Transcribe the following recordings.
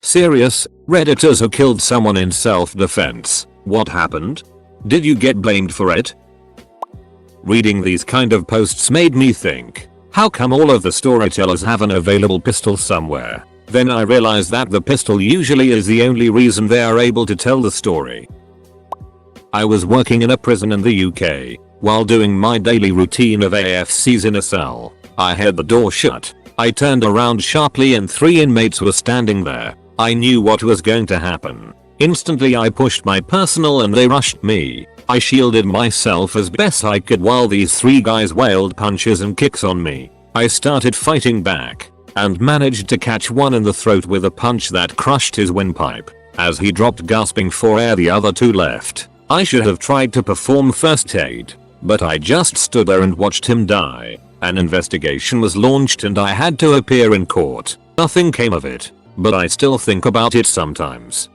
Serious, Redditors who killed someone in self-defense. What happened? Did you get blamed for it? Reading these kind of posts made me think, how come all of the storytellers have an available pistol somewhere? Then I realized that the pistol usually is the only reason they are able to tell the story. I was working in a prison in the UK. While doing my daily routine of AFCs in a cell, I heard the door shut. I turned around sharply and 3 inmates were standing there. I knew what was going to happen. Instantly I pushed my personal and they rushed me. I shielded myself as best I could while these 3 guys wailed punches and kicks on me. I started fighting back and managed to catch one in the throat with a punch that crushed his windpipe. As he dropped gasping for air, the other 2 left. I should have tried to perform first aid, but I just stood there and watched him die. An investigation was launched and I had to appear in court. Nothing came of it, but I still think about it sometimes.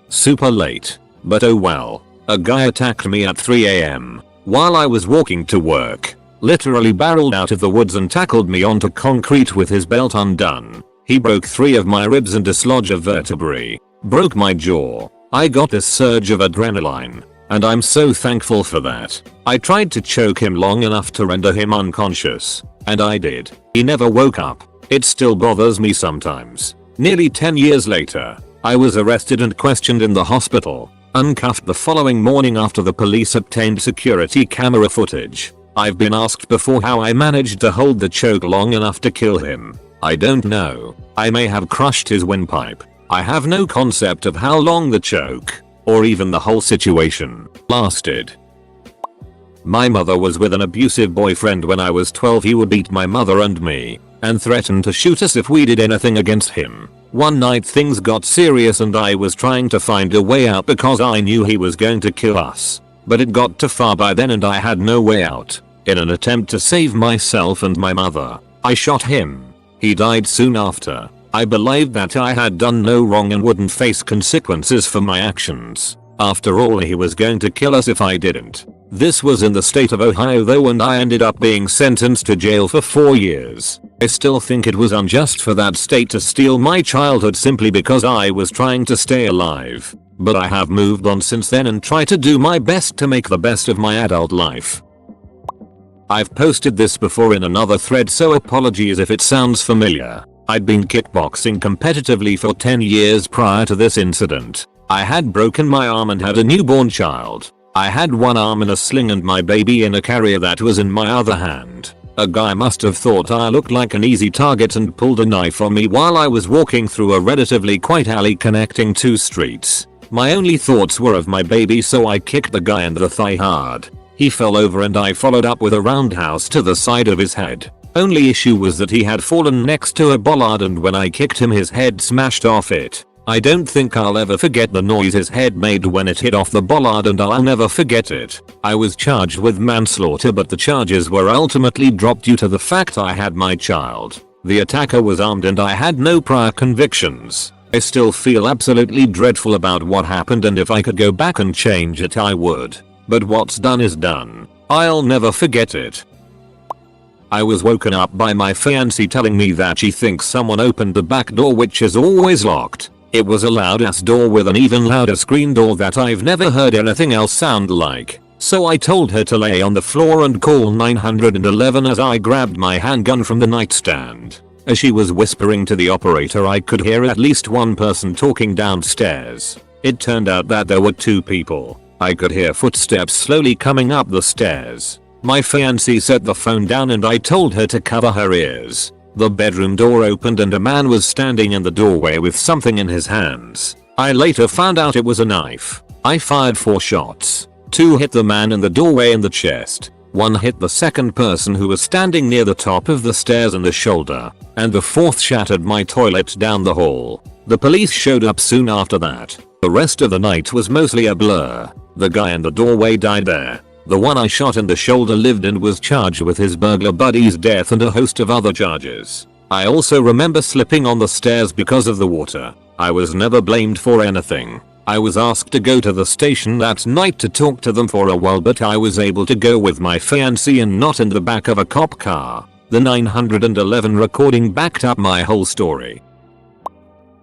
Super late, but oh well. A guy attacked me at 3 AM while I was walking to work. Literally barreled out of the woods and tackled me onto concrete with his belt undone. He broke 3 of my ribs and dislodged a vertebrae. Broke my jaw. I got this surge of adrenaline, and I'm so thankful for that. I tried to choke him long enough to render him unconscious, and I did. He never woke up. It still bothers me sometimes. Nearly 10 years later, I was arrested and questioned in the hospital, uncuffed the following morning after the police obtained security camera footage. I've been asked before how I managed to hold the choke long enough to kill him. I don't know. I may have crushed his windpipe. I have no concept of how long the choke, or even the whole situation, lasted. My mother was with an abusive boyfriend when I was 12. He would beat my mother and me, and threatened to shoot us if we did anything against him. One night things got serious and I was trying to find a way out because I knew he was going to kill us. But it got too far by then and I had no way out. In an attempt to save myself and my mother, I shot him. He died soon after. I believed that I had done no wrong and wouldn't face consequences for my actions. After all, he was going to kill us if I didn't. This was in the state of Ohio though, and I ended up being sentenced to jail for 4 years. I still think it was unjust for that state to steal my childhood simply because I was trying to stay alive. But I have moved on since then and try to do my best to make the best of my adult life. I've posted this before in another thread, so apologies if it sounds familiar. I'd been kickboxing competitively for 10 years prior to this incident. I had broken my arm and had a newborn child. I had one arm in a sling and my baby in a carrier that was in my other hand. A guy must have thought I looked like an easy target and pulled a knife on me while I was walking through a relatively quiet alley connecting 2 streets. My only thoughts were of my baby, so I kicked the guy in the thigh hard. He fell over and I followed up with a roundhouse to the side of his head. Only issue was that he had fallen next to a bollard, and when I kicked him his head smashed off it. I don't think I'll ever forget the noise his head made when it hit off the bollard, and I'll never forget it. I was charged with manslaughter, but the charges were ultimately dropped due to the fact I had my child. The attacker was armed and I had no prior convictions. I still feel absolutely dreadful about what happened, and if I could go back and change it I would. But what's done is done. I'll never forget it. I was woken up by my fiancée telling me that she thinks someone opened the back door, which is always locked. It was a loud ass door with an even louder screen door that I've never heard anything else sound like. So I told her to lay on the floor and call 911 as I grabbed my handgun from the nightstand. As she was whispering to the operator, I could hear at least one person talking downstairs. It turned out that there were 2 people. I could hear footsteps slowly coming up the stairs. My fiancée set the phone down and I told her to cover her ears. The bedroom door opened and a man was standing in the doorway with something in his hands. I later found out it was a knife. I fired 4 shots. 2 hit the man in the doorway in the chest. 1 hit the second person who was standing near the top of the stairs in the shoulder. And the 4th shattered my toilet down the hall. The police showed up soon after that. The rest of the night was mostly a blur. The guy in the doorway died there. The one I shot in the shoulder lived and was charged with his burglar buddy's death and a host of other charges. I also remember slipping on the stairs because of the water. I was never blamed for anything. I was asked to go to the station that night to talk to them for a while, but I was able to go with my fiancée and not in the back of a cop car. The 911 recording backed up my whole story.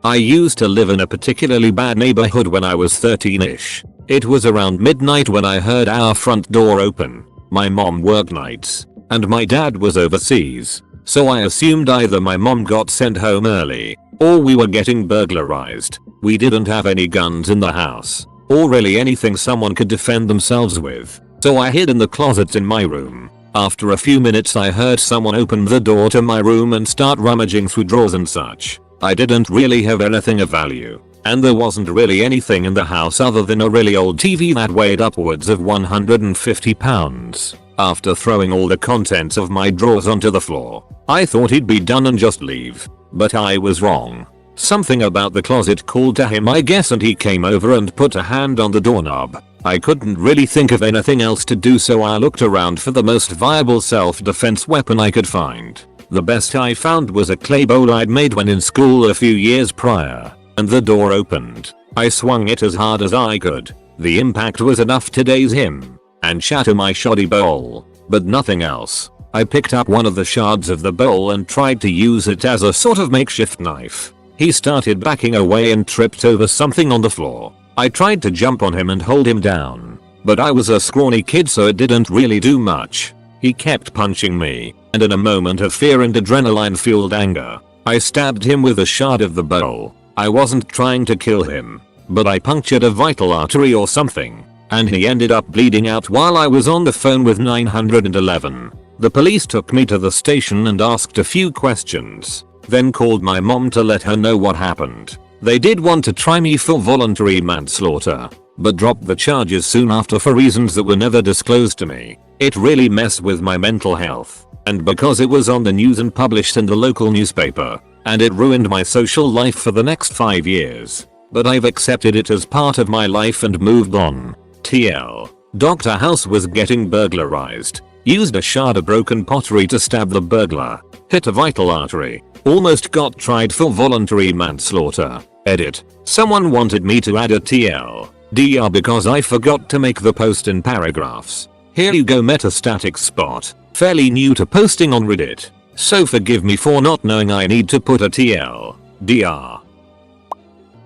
I used to live in a particularly bad neighborhood when I was 13ish. It was around midnight when I heard our front door open. My mom worked nights, and my dad was overseas, so I assumed either my mom got sent home early, or we were getting burglarized. We didn't have any guns in the house, or really anything someone could defend themselves with, so I hid in the closets in my room. After a few minutes I heard someone open the door to my room and start rummaging through drawers and such. I didn't really have anything of value, and there wasn't really anything in the house other than a really old TV that weighed upwards of 150 pounds. After throwing all the contents of my drawers onto the floor, I thought he'd be done and just leave, but I was wrong. Something about the closet called to him, I guess, and he came over and put a hand on the doorknob. I couldn't really think of anything else to do, so I looked around for the most viable self-defense weapon I could find. The best I found was a clay bowl I'd made when in school a few years prior, and the door opened. I swung it as hard as I could. The impact was enough to daze him and shatter my shoddy bowl, but nothing else. I picked up one of the shards of the bowl and tried to use it as a sort of makeshift knife. He started backing away and tripped over something on the floor. I tried to jump on him and hold him down, but I was a scrawny kid, so it didn't really do much. He kept punching me, and in a moment of fear and adrenaline-fueled anger, I stabbed him with a shard of the bowl. I wasn't trying to kill him, but I punctured a vital artery or something, and he ended up bleeding out while I was on the phone with 911. The police took me to the station and asked a few questions, then called my mom to let her know what happened. They did want to try me for voluntary manslaughter, but dropped the charges soon after for reasons that were never disclosed to me. It really messed with my mental health, and because it was on the news and published in the local newspaper, and it ruined my social life for the next 5 years. But I've accepted it as part of my life and moved on. TL. Dr. House was getting burglarized. Used a shard of broken pottery to stab the burglar. Hit a vital artery. Almost got tried for voluntary manslaughter. Edit. Someone wanted me to add a TLDR because I forgot to make the post in paragraphs. Here you go, metastatic spot. Fairly new to posting on Reddit, so forgive me for not knowing I need to put a TLDR.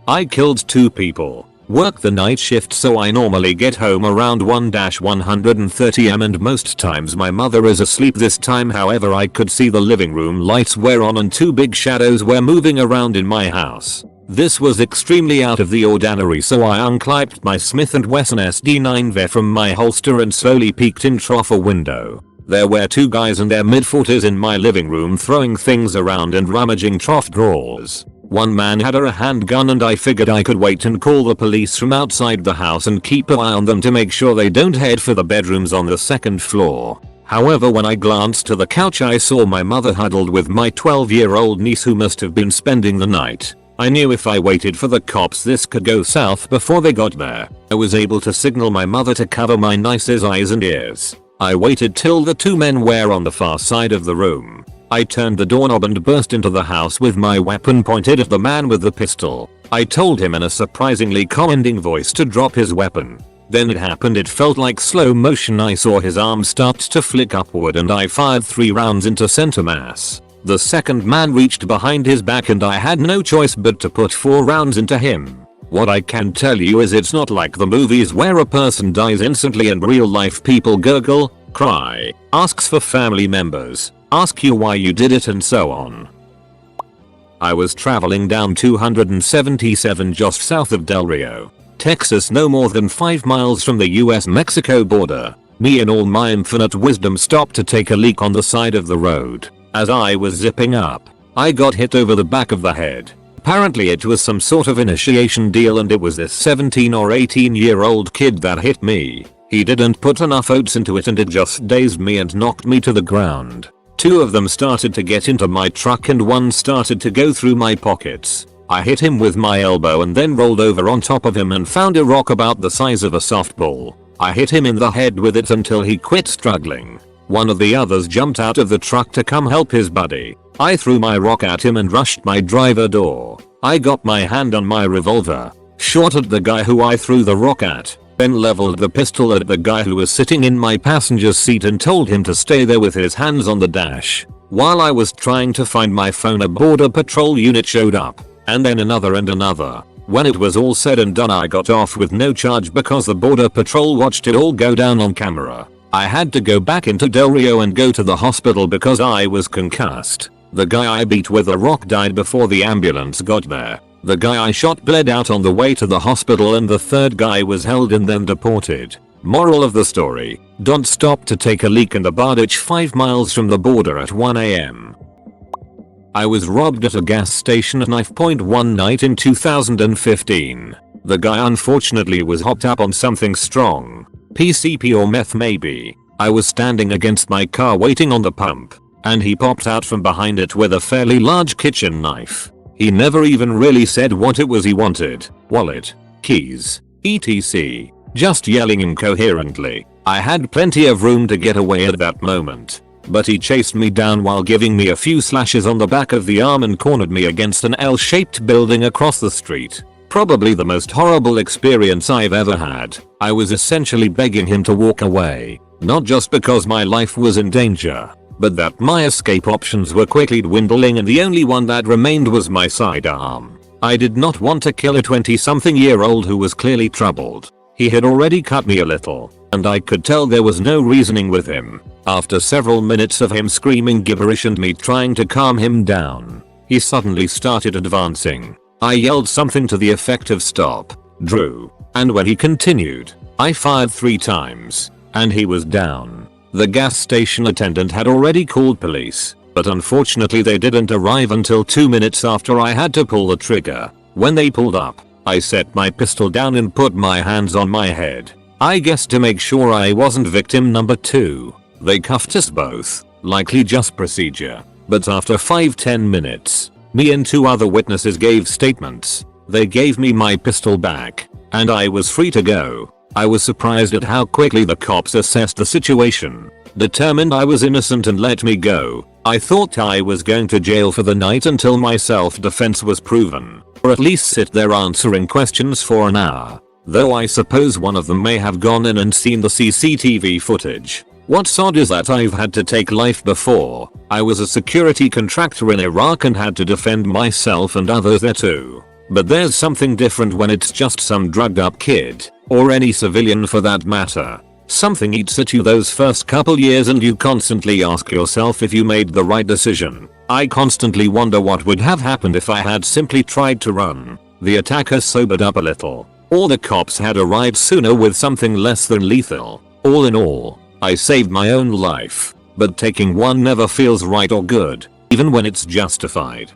I killed 2 people. Work the night shift, so I normally get home around 1-130 am, and most times my mother is asleep. This time, however, I could see the living room lights were on and 2 big shadows were moving around in my house. This was extremely out of the ordinary, so I unclipped my Smith & Wesson SD9 from my holster and slowly peeked in through a window. There were 2 guys in their mid-40s in my living room throwing things around and rummaging trough drawers. One man had a handgun, and I figured I could wait and call the police from outside the house and keep an eye on them to make sure they don't head for the bedrooms on the 2nd floor. However, when I glanced to the couch, I saw my mother huddled with my 12-year-old niece who must have been spending the night. I knew if I waited for the cops this could go south before they got there. I was able to signal my mother to cover my niece's eyes and ears. I waited till the 2 men were on the far side of the room. I turned the doorknob and burst into the house with my weapon pointed at the man with the pistol. I told him in a surprisingly commanding voice to drop his weapon. Then it happened. It felt like slow motion. I saw his arm start to flick upward and I fired 3 rounds into center mass. The second man reached behind his back and I had no choice but to put 4 rounds into him. What I can tell you is it's not like the movies where a person dies instantly and real life people gurgle, cry, asks for family members, ask you why you did it, and so on. I was traveling down 277 just south of Del Rio, Texas, no more than 5 miles from the US-Mexico border. Me in all my infinite wisdom stopped to take a leak on the side of the road. As I was zipping up, I got hit over the back of the head. Apparently it was some sort of initiation deal and it was this 17 or 18-year-old kid that hit me. He didn't put enough oats into it and it just dazed me and knocked me to the ground. 2 of them started to get into my truck and 1 started to go through my pockets. I hit him with my elbow and then rolled over on top of him and found a rock about the size of a softball. I hit him in the head with it until he quit struggling. One of the others jumped out of the truck to come help his buddy. I threw my rock at him and rushed my driver door. I got my hand on my revolver, shot at the guy who I threw the rock at, then leveled the pistol at the guy who was sitting in my passenger seat and told him to stay there with his hands on the dash. While I was trying to find my phone, a border patrol unit showed up. and then another and another. When it was all said and done, I got off with no charge because the border patrol watched it all go down on camera. I had to go back into Del Rio and go to the hospital because I was concussed. The guy I beat with a rock died before the ambulance got there. The guy I shot bled out on the way to the hospital, and the third guy was held and then deported. Moral of the story: don't stop to take a leak in the bar ditch 5 miles from the border at 1 AM. I was robbed at a gas station at knife point one night in 2015. The guy unfortunately was hopped up on something strong. PCP or meth maybe. I was standing against my car waiting on the pump, and he popped out from behind it with a fairly large kitchen knife. He never even really said what it was he wanted. Wallet, keys, etc. Just yelling incoherently. I had plenty of room to get away at that moment, but he chased me down while giving me a few slashes on the back of the arm and cornered me against an L-shaped building across the street. Probably the most horrible experience I've ever had. I was essentially begging him to walk away, not just because my life was in danger, but that my escape options were quickly dwindling and the only one that remained was my sidearm. I did not want to kill a 20-something-year-old who was clearly troubled. He had already cut me a little, and I could tell there was no reasoning with him. After several minutes of him screaming gibberish and me trying to calm him down, he suddenly started advancing. I yelled something to the effect of "Stop, Drew," and when he continued, I fired 3 times, and he was down. The gas station attendant had already called police, but unfortunately they didn't arrive until 2 minutes after I had to pull the trigger. When they pulled up, I set my pistol down and put my hands on my head. I guess to make sure I wasn't victim number 2. They cuffed us both, likely just procedure. But after 5-10 minutes, me and 2 other witnesses gave statements. They gave me my pistol back, and I was free to go. I was surprised at how quickly the cops assessed the situation, determined I was innocent and let me go. I thought I was going to jail for the night until my self-defense was proven, or at least sit there answering questions for an hour. Though I suppose one of them may have gone in and seen the CCTV footage. What's odd is that I've had to take life before. I was a security contractor in Iraq and had to defend myself and others there too. But there's something different when it's just some drugged up kid, or any civilian for that matter. Something eats at you those first couple years and you constantly ask yourself if you made the right decision. I constantly wonder what would have happened if I had simply tried to run. The attacker sobered up a little, or the cops had arrived sooner with something less than lethal. All in all, I saved my own life, but taking one never feels right or good, even when it's justified.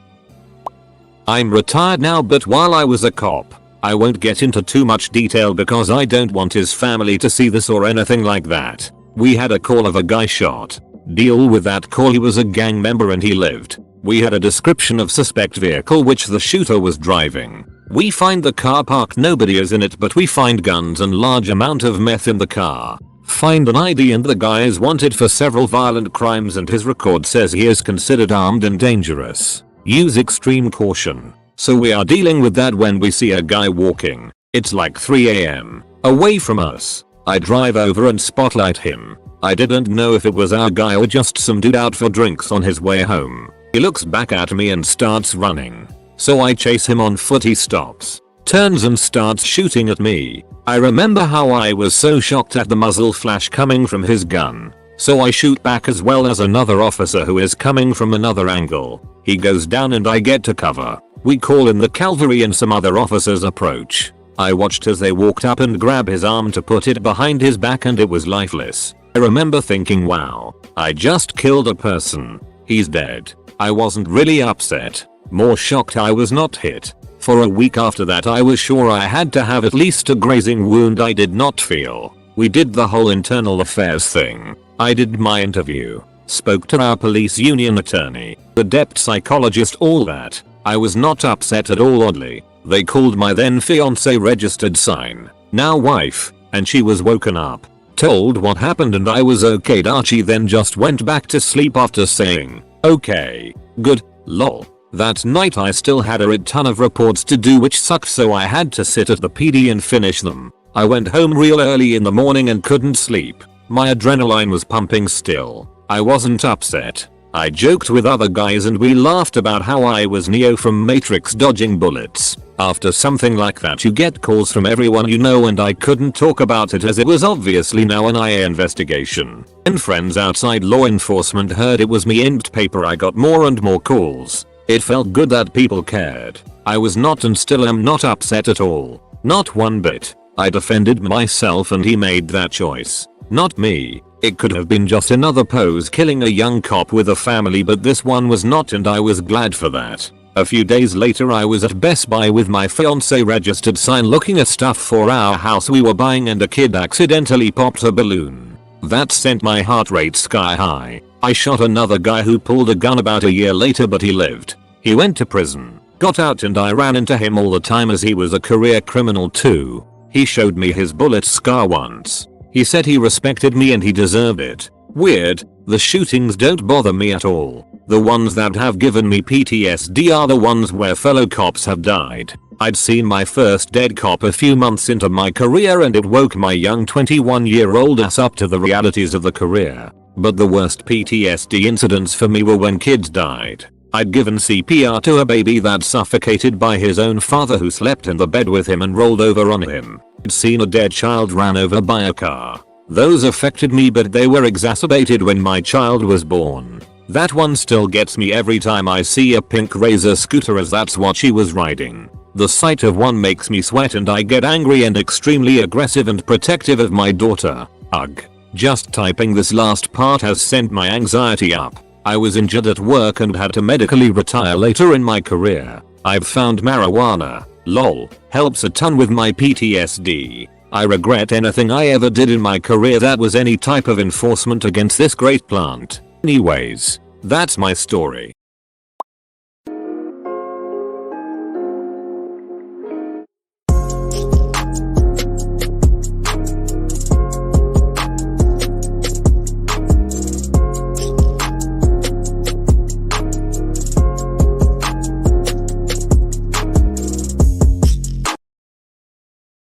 I'm retired now, but while I was a cop, I won't get into too much detail because I don't want his family to see this or anything like that. We had a call of a guy shot. Deal with that call: he was a gang member and he lived. We had a description of suspect vehicle which the shooter was driving. We find the car parked, nobody is in it, but we find guns and large amount of meth in the car. Find an ID and the guy is wanted for several violent crimes and his record says he is considered armed and dangerous. Use extreme caution. So we are dealing with that when we see a guy walking. It's like 3 AM. Away from us. I drive over and spotlight him. I didn't know if it was our guy or just some dude out for drinks on his way home. He looks back at me and starts running. So I chase him on foot. He stops, turns and starts shooting at me. I remember how I was so shocked at the muzzle flash coming from his gun. So I shoot back as well as another officer who is coming from another angle. He goes down and I get to cover. We call in the cavalry and some other officers approach. I watched as they walked up and grabbed his arm to put it behind his back and it was lifeless. I remember thinking, wow, I just killed a person. He's dead. I wasn't really upset. More shocked I was not hit. For a week after that I was sure I had to have at least a grazing wound I did not feel. We did the whole internal affairs thing. I did my interview. Spoke to our police union attorney, the depth psychologist, all that. I was not upset at all. Oddly, they called my then fiance, registered sign, now wife, and she was woken up, told what happened and I was okay. Archie then just went back to sleep after saying, okay, good, lol. That night I still had a ton of reports to do which sucked, so I had to sit at the PD and finish them. I went home real early in the morning and couldn't sleep. My adrenaline was pumping still. I wasn't upset. I joked with other guys and we laughed about how I was Neo from Matrix dodging bullets. After something like that you get calls from everyone you know and I couldn't talk about it as it was obviously now an IA investigation. And friends outside law enforcement heard it was me inked paper. I got more and more calls. It felt good that people cared. I was not and still am not upset at all. Not one bit. I defended myself and he made that choice. Not me. It could have been just another pose killing a young cop with a family, but this one was not and I was glad for that. A few days later I was at Best Buy with my fiance registered sign looking at stuff for our house we were buying and a kid accidentally popped a balloon. That sent my heart rate sky high. I shot another guy who pulled a gun about a year later but he lived. He went to prison, got out and I ran into him all the time as he was a career criminal too. He showed me his bullet scar once. He said he respected me and he deserved it. Weird, the shootings don't bother me at all. The ones that have given me PTSD are the ones where fellow cops have died. I'd seen my first dead cop a few months into my career and it woke my young 21-year-old ass up to the realities of the career. But the worst PTSD incidents for me were when kids died. I'd given CPR to a baby that suffocated by his own father who slept in the bed with him and rolled over on him. I'd seen a dead child ran over by a car. Those affected me but they were exacerbated when my child was born. That one still gets me every time I see a pink Razor scooter as that's what she was riding. The sight of one makes me sweat and I get angry and extremely aggressive and protective of my daughter. Ugh. Just typing this last part has sent my anxiety up. I was injured at work and had to medically retire later in my career. I've found marijuana, lol, helps a ton with my PTSD. I regret anything I ever did in my career that was any type of enforcement against this great plant. Anyways, that's my story.